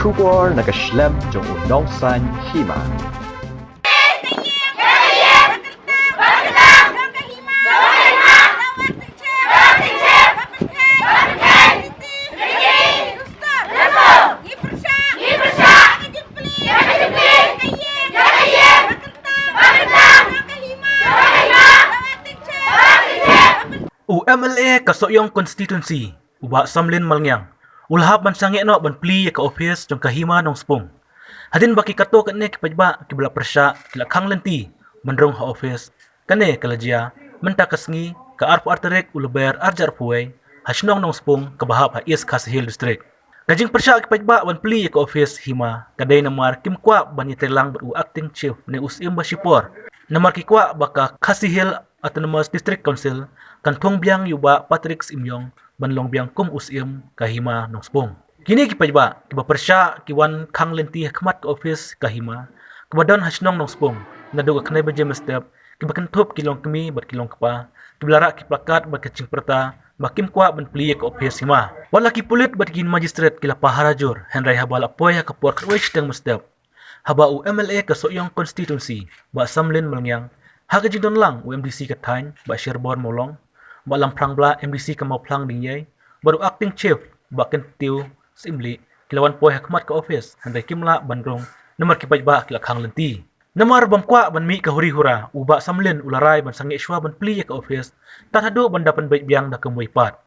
kubor nakaslem jong Nongspung Hima. MLA ka Sohiong constituency uba samlin malngyang ulhab man Sangeh no ban Plie ka Ophis jong ka Hima Nongspung hadin baki kato kane ki Paidbah ki bala persya kila Khang Lynti mandrong ha Ophis kane kalajia menta kasngi ka arpu arterek uluber arjar puai hasnong Nongspung ka bahap ha East Khasihil district kajing persya ki Paidbah ban Plie ka Ophis Hima kadai namar kimkwa ban yitelang bu acting chief ne usim basipor namar ki kwa baka Khasihil Autonomous District Council kantong biang yuba Patrick Imyong banlong biang kum usim kahima Nongspung. Kini ki Paidbah kiba persya kiwan Khang Lynti hakmat ka Ophis kahima kibadon hasnong Nongspung naduga kanay ba James step kiba kantop kilong kami bat kilong kapa kibalara ki plakat bat kacing perta bakim kwa ban Plie ka Ophis Hima. Wala ki pulit bat kin magistrate kila paharajur henry habal apoy ha kapor kwech teng step. Haba u MLA ka Sohiong constituency ba samlin malngyang hagajin don lang UMDC ka Tain ba Sherborne molong ba lamprang bla MDC ka maplang dingyay baru acting chief ba kentiu simli kilawan poy hakmat ka Ophis handay kimla bandrong namar ki Paidbah kila Khang Lynti namar bamkwa ban mi ka huri-hura uba samlin ularay ban Sangeh iswa ban Plie ka Ophis tanhado ban dapan bait biang da kemoy pat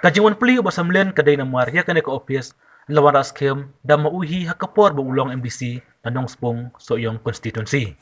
kajingwan Plie uba samlin kaday namar ya kane ka Ophis lawan raskem da mauhi hakapor ba ulong MDC na Nongspung Sohiong constituency.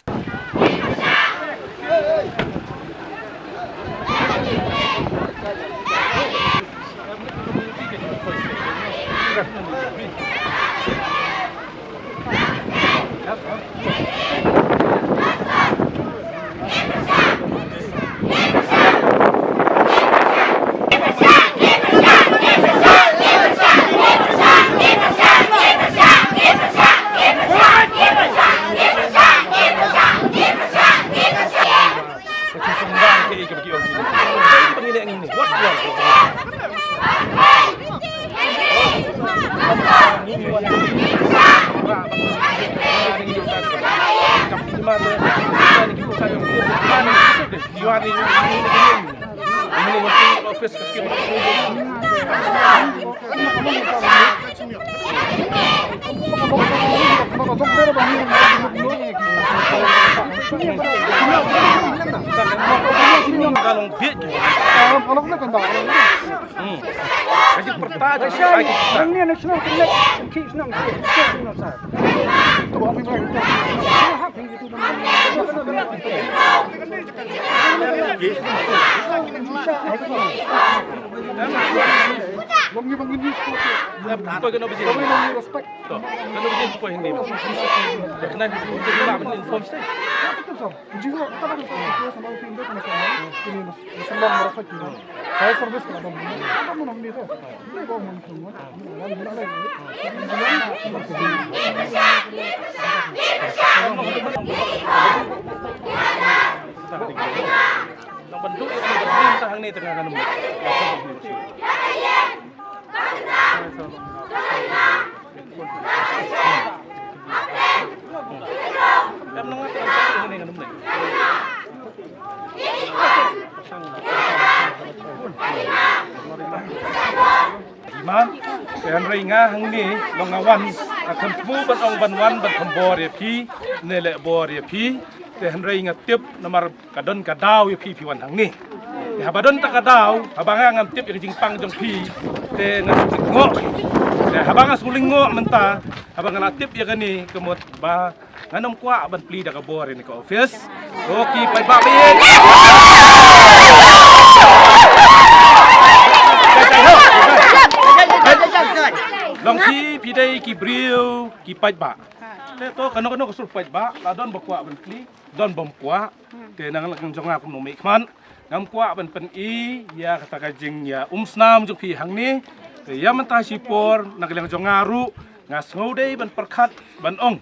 Bentuk pemerintah ini tengah kan Hima, dan ringa hang ni longawan akan pu ban ong ban wan ban kembor ya pi nele bor ya pi dan ringa tiap nomor kadon kadau ya pi wan hang ni. Ya habadon tak kadau, habanga ngam tiap yang jingpang jong pi te ngam ngok. Ya habanga suling ngok menta, habanga natip ya gani kemut ba nganom kwa ban Plie da kabor ni ka Ophis. Oki Paidbah bien. Long ki pidai ki brio ki Paidbah. Te to kano ko sul Paidbah, la don bakwa ban Plie, don bom kwa. Te nang lang jong aku nomi kman. Ngam kwa ban pen I ya kata kajing ya umsnam jong pi hang ni. Te ya mentah sipor nang lang jong ngaru ngas ngodei ban perkat ban ong.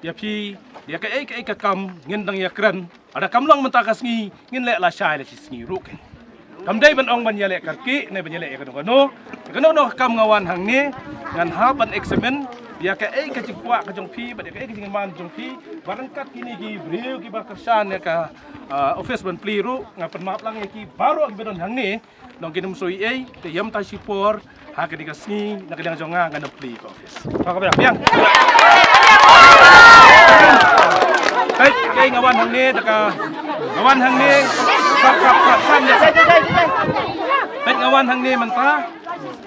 Ya pi ya ka ai ka kam ngin dang ya kran. Ada kamlong mentah kasngi ngin le la shai le singi ru ken. Kam dai ban ong ban ya le karki ne ban ya le ka no. Kano no kam ngawan hang ni ngan ha ban eksamen ya ka ai ka jingwa ka jong pi ba ka ai ka jingman jong pi barangkat kini gi brio gi ba kersan ya ka office ban Plie ru ngapan map lang ki baru gi bedon hang ni nong kinum soi ai te yam ta sipor ha ka dikasni nak kadang jonga ngana Plie ka office pa ka biang baik kai ngawan hang ni ta ka ngawan hang ni sap ya baik ngawan hang ni manta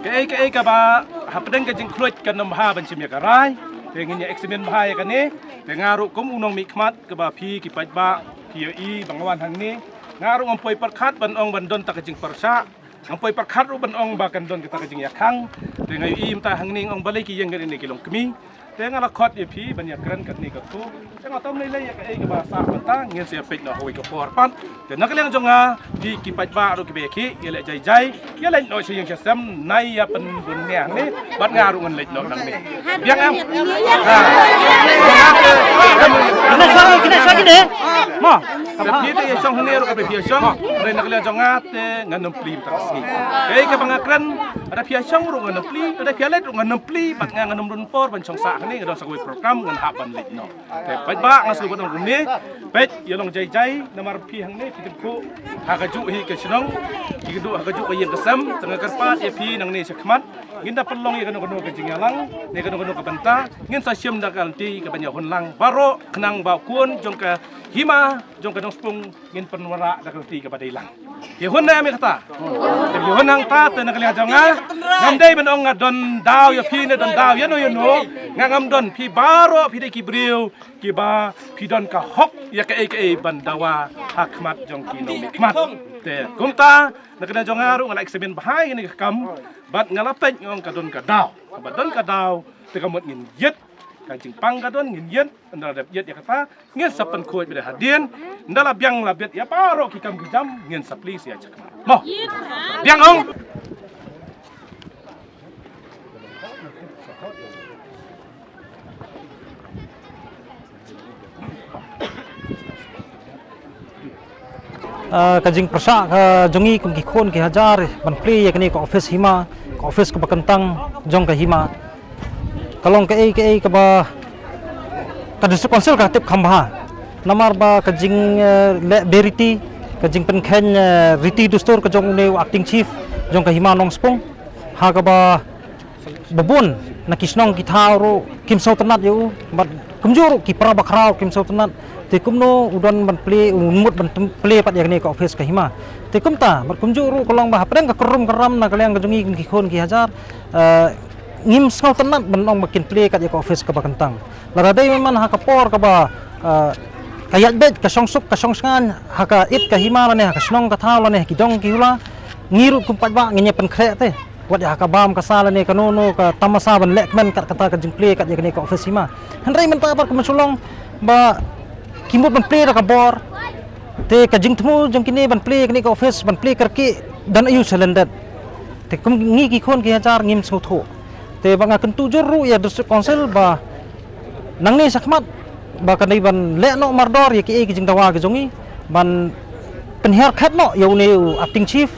kai ka ba hapdeng ka jing khloit kan nom ha ban chim ya ka rai te ngin ya eksemen bahaya kan ni te ngaru kum unong mikmat ka ba phi ki Paidbah phi i bangwan hang ni ngaru ampoi perkhat ban ong ban don ta ka jing persa ampoi perkhat ru ban ong ba kan don kita ka jing ya Khang te ngayu i mta hang ning ong balai ki yang ni kilong kemi te ngala khot ye phi ban ya kran kat ni ka tu te ngatom lai lai ya ka ai ka ba sa mata ngin sia pek na hoi ka por pan te nak leng jonga di ki Paidbah ru ki be ki ye le jai ye le no si yang sam nai ya pen bun ngang ni bat ngaru ngan le no nang ni biang am Kena sakit deh. Mo. Tapi itu yang song huniru kape pia song, ada nak lihat jongat nganam Plie taksi. Kaya ke pangakran ada pia song ru nganam Plie, ada pia lain ru nganam Plie, bat nganam runpor ban song sak ni ngadong sakui program ngan haban lek no. Paidbah ngasu batong rumni, pet yolong jai namar pi hang ni kita ku hagaju hi ke sinong, kita hagaju ke yang kesam, tengah kerpat ya pi nang ni sekmat. Ginda pelong ya kanu ke jingalang, ni kanu ke benta, ngin sa siam dak alti ke banyak honlang, baro kenang bau kun jong ke Hima jong ke Nongspung ngin penwara dak alti ke badailang. Ye hon na mi kata. Ye hon hang ta te nak lihat jonga, ngam dei ben ong ngadon daw ya pi ne don daw ya no ngam don pi baro pi de ki briu ki ba pi don ka hok ya ke ai bandawa hakmat jong ki no mikmat. Te kumta nak kena jonga ru ngala eksemen bahai ni kam bat ngalapet ngong kadon kadaw badon kadaw te kamot ngin yet kancing pang kadon ngin yet ndala dep yet ya kata ngin sapen khoi bede hadien ndala biang labet ya paro ki kam jam ngin sapli sia cakma mo biang ong Kajing persa jongi kum ki khon ki hajar ban Plie yakni ka office Hima ka office ka bakantang jong ka Hima kalong ka ai ka ba ka district council ka tip khamba namar ba kajing le beriti kajing penkhen riti dustur ka jong ne acting chief jong ka Hima Nongspung ha ka ba babun na kisnong ki tharo kim sautanat yu bat kumjur ki pra bakrau kim sautanat te kumno udon ban Plie umut ban Plie pat yakni ka office ka Hima te kumta bat kumjuru kolong ba hapren ka kerum keram na kalyang kajungi ki khon ki hajar ngim snau tanat ban ong makin Plie kat ka office ka bakantang laradai man ha ka por ka ba kayat bet ka songsuk ka songsngan ha ka it ka Hima ne ha ka snong ka thau ne ki dong ki hula ngiru kum Paidbah ngenye pen khre te wat ya ka bam ka sala ne kanono ka tamasa ban lekmen kat kata ka jing Plie kat yakni ka office Hima handrai men ta par kumsulong ba kimut ban Plie ka bor te ka jing thmu jong kini ban Plie kini ka office ban Plie karki dan ayu selendet te kum ngi ki khon ki hajar ngim sotho te banga kentu juru ya district council ba nang ni sakmat ba kanai ban le no mardor ya ki jing dawa ke jongi ban penher khat no ya ne acting chief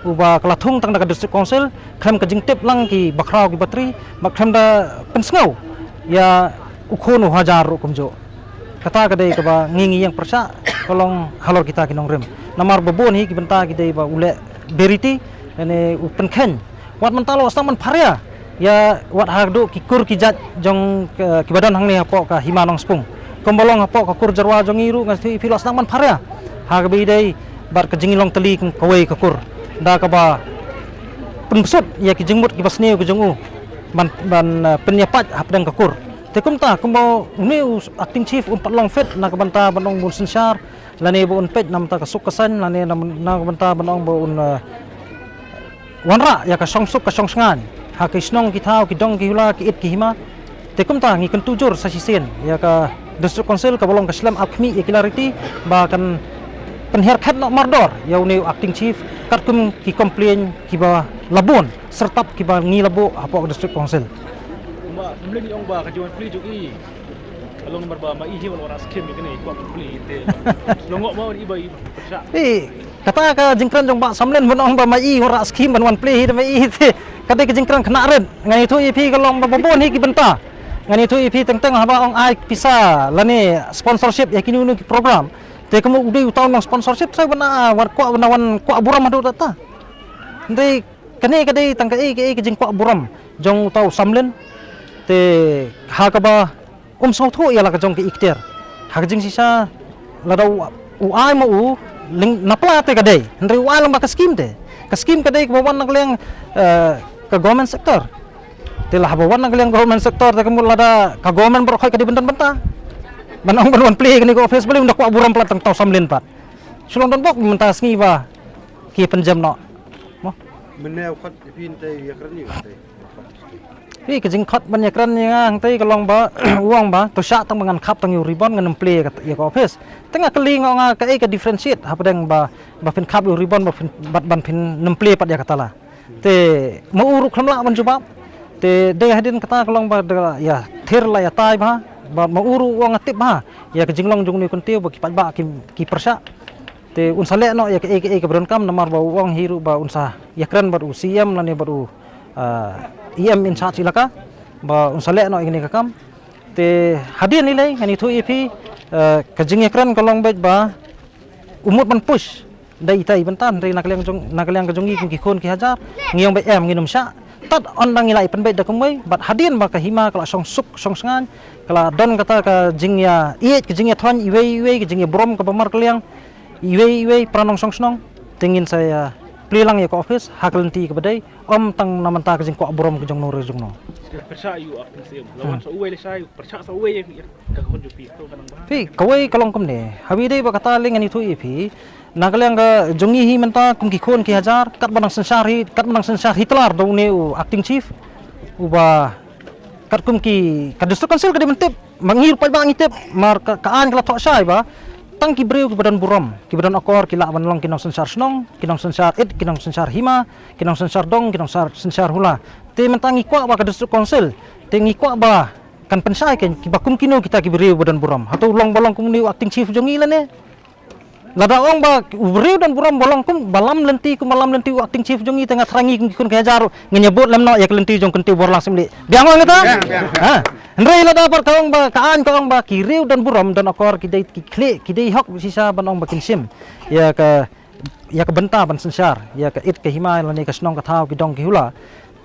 uba kalathung tang da district council khem ka jing tip lang ki bakrau ki batri bakham da pensngau ya ukhon hajar kumjo kata kadai ka ba ngingi yang persa kolong halor kita kinong rem namar babon hi ki benta ki dei ba ule beriti ane upen khen wat mentalo astaman pharia ya wat hagdo ki kur ki jat jong ki badan hang ni apo ka Hima Nongspung kombolong apo ka kur jarwa jong iru ngasi filo astaman pharia ha bi dei bar ka jingilong teli kawai ka kur da ka ba pensut ya ki jingmut ki basneu ki jongu ban penyapat hapdang ka kur te kumta kumbo ni acting chief patlong fet na kabanta banong bun sinsar lani bu pet namta ka sukasan lani na kabanta banong bu wanra ya ka songsuk ka songsngan ha ka snong ki thau ki dong ki hula ki it ki Hima te kumta ngi kan tujur sa sisen ya ka district council ka bolong ka slam akmi ya clarity ba kan penher khat no mardor ya ni acting chief kat kum ki complain ki ba labon sertap ki ba ngi labo apo district council Mlin yung ba kajuan Plie jugi. Along nomor ba mai hiwal oras kim ni ko Plie te. Longok mau iba persa. Kata ka jingkran jong ba samlen bonong ba mai ora skim ban wan Plie hi mai te. Kata ka jingkran kena red. Ngai thu ipi ka long ba babon hi ki benta. ngani tu EP teng-teng haba ong ai pisa lani sponsorship ya kini unu program te kamu udah tahun ng sponsorship saya bana wan kwa buram adu data ndai kani kadai tang kai jing kwa buram jong tau samlen te ha ka ba sau thu ya la ka jong ke ikter ha jing sisa la da u ai mo u ling napla te kadai ndai u ai lang ba ka scheme kadai ka wan nang ka government sector telah bawan nang kalian government sector tak kamu lada ka government berkhoi ka di benta banong banwan Plie kani ko Ophis beli undak kwa buram plat tang tau samlin pat sulong don bok menta sngi ba ki penjam no mo meneu khat pin te ya kran ni te pi ke jing khat ban ya kran ni ngang te kalong ba uang ba to sya tang mangan khap tang yu ribon ngan Plie ka ya ko Ophis tengah keli nga ka ka differentiate hapadang ba fin khap yu ribon ba fin bat ban fin Plie pat ya katala te mau uruk khamla ban jubab te de hadin kata kalong ba ya thir la ya tai ba mau uru wang atip ba ya ke jinglong jung ni kun tiu ba ki Paidbah ki persya te unsa le no ya ke beronkam namar ba wang hiru ba unsa ya kran ba usiam la ne baru im in charge ilaka ba unsa le no igni kakam te hadin nilai ngani thu EP ke jing ya kran kalong ba umut ban push dai tai bentan re nakaliang ke jongi ki khon ki hajar ngiong ba em nginum sya tad ondang ilai penbet da kumai bat hadin ba ka Hima kala song suk song sengan kala don kata ka jingya iet ke jingya thwan iwe ke jingya brom ka pamar kaliang iwe pranong song snong tingin saya Plie lang ya ko Ophis hak Lynti ke badai om tang namanta ke jing ko brom ke jong no re jong no Persya yu akting sim. Lawan sa uwe le sai, persya sa uwe ya ka kon jupi to kanang ba. pi kawai kalong kum ne habi dei ba kata ling ani thu EP nakaliang ka jongi hi menta kum ki khon ki hajar kat banang sensar Hitler dong ne u acting chief uba kat kum ki ka district council ka di mentip mangir pa ba ngitip mar kaan kala thok sai ba tang ki breu ki badan buram ki badan akor ki la ban long kinong sensar snong kinong sensar kinong sensar Hima kinong sensar dong kinong sensar hula te mentangi kwa ba ka district council te ngi kwa ba kan pensai kan ki bakum kino kita ki breu badan buram hatu long balong kum ni acting chief jongi la ne lada ong ba breu dan buram bolong kum balam Lynti acting chief jongi tengah terangi kun ke hajar ngenyebut lemno ya Lynti jong kenti bor langsung di biang ngata ha ndrei lada par kaong ba kaan kaong ba kireu dan buram dan akor kidai kidai hok sisa banong bakin sim ya ke benta ban sensar ya ke it ke Hima lani ke snong ka thau ki dong ki hula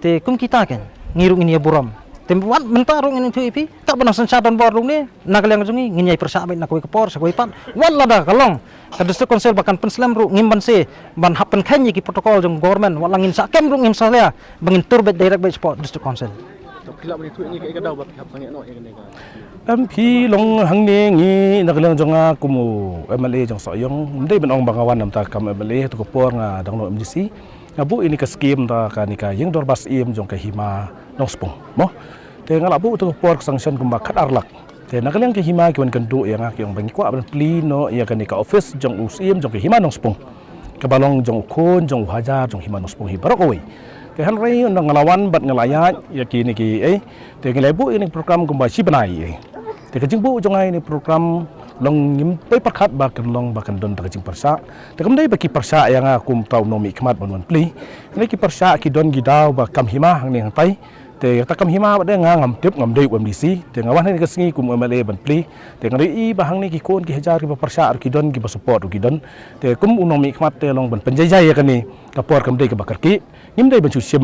te kum kita kan ngiru ini ya buram tempat mentarung ini tu EP tak pernah sensar dan bor ni nakaliang jongi nginyai persabit nak ke por sakoi pat wala da kalong ka district council bahkan penslam ru ngimban se ban happen khanyi ki protokol jong government wala ngin sa kem ru ngim salya bangin turbet direct by sport district council To kilap ni tu ni ka daw ba hap sangi no ya ne ka. MP long hang ne ngi nakaliang jonga kumu MLA jong Sohiong ndai ban ong bangawan nam ta kam MLA to ko por nga dang no MDC ngabu ini ke scheme ta ka ni ka yeng dorbas im jong ka Hima Nongspung mo te ngala bu to por sanction kumba khat arlak te nakaliang ke Hima ki wan kan du yang ki ong bangi kwa ban Plie no ya kan ni ka Ophis jong usim jong ka Hima Nongspung ka balong jong khon jong hajar jong Hima Nongspung hi barok oi te han rei ndang ngalawan bat ngalaya ya ki ni ki te ngalai bu ini program kumba si banai te ka jing bu jong ai ni program long ngim pe pakhat ba kan long ba kan don ta jing persa te kam dai ba ki persa yang kum tau no mi khmat ban Plie ni ki persa ki don gi daw ba kam Hima hang ni hang tai te takam Hima ba nga ngam tip ngam dei MDC te ngawan ni ka sngi kum MLA ban Plie te ngari ba hang ni ki kon ki hajar ki persya ki don ki ba support ki don te kum unomi khmat te long ban penjajai ka ni ka por kam dei ka bakar ki ngim dei ban chu sim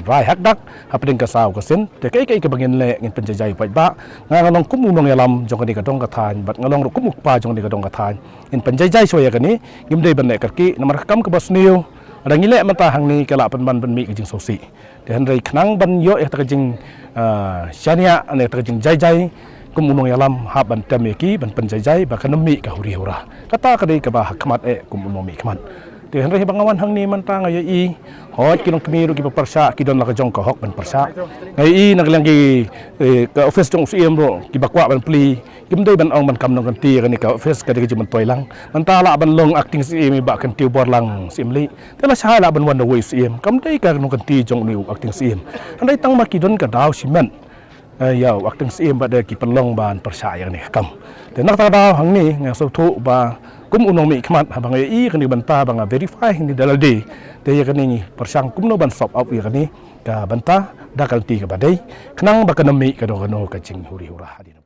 rai hak dak hapding ka saw ka sen te kai ka bangin le ngin penjajai Paidbah nga ngalong kum unong yalam jong ka ni ka dong ka than bat ngalong ru kum pa jong ni ka dong ka than in penjajai so ya ka ni ngim dei ban le kar ki namar kam ka basniu ada ngile mata hang ni kala ban mi ka jing sosi dan rei Khang ban yo ta ka jing syania ane ta ka jing jai kum unong yalam ha ban temeki ban penjajai ba kan mi ka huri hura kata ka dei ka ba khmat kum unong mi khmat te han rei bangawan hang ni man ta ngai i hoi kinong kemiru ki persya ki don la ka jong ka hok ban persya ngai i naklang ki ka Ophis jong usim ro ki bakwa ban Plie kim dei ban ong ban kam nong kan ti ka ni ka Ophis ka de ki man toy lang man ta la ban long acting si mi ba kan ti bor lang sim li te la sha la ban wan wei sim kam dei ka nong kan ti jong ni acting sim an dei tang ma ki don ka daw simen ya acting sim ba de ki pelong ban persya yang ni kam te nak ta daw hang ni nga so thu ba kum unong mi khmat habang ai kani banta bang verify ni dalade te ya kani ni persang kum no ban sop up ya kani ka banta da kalti ka badai khnang ba kanami ka do kano ka ching huri hura hadin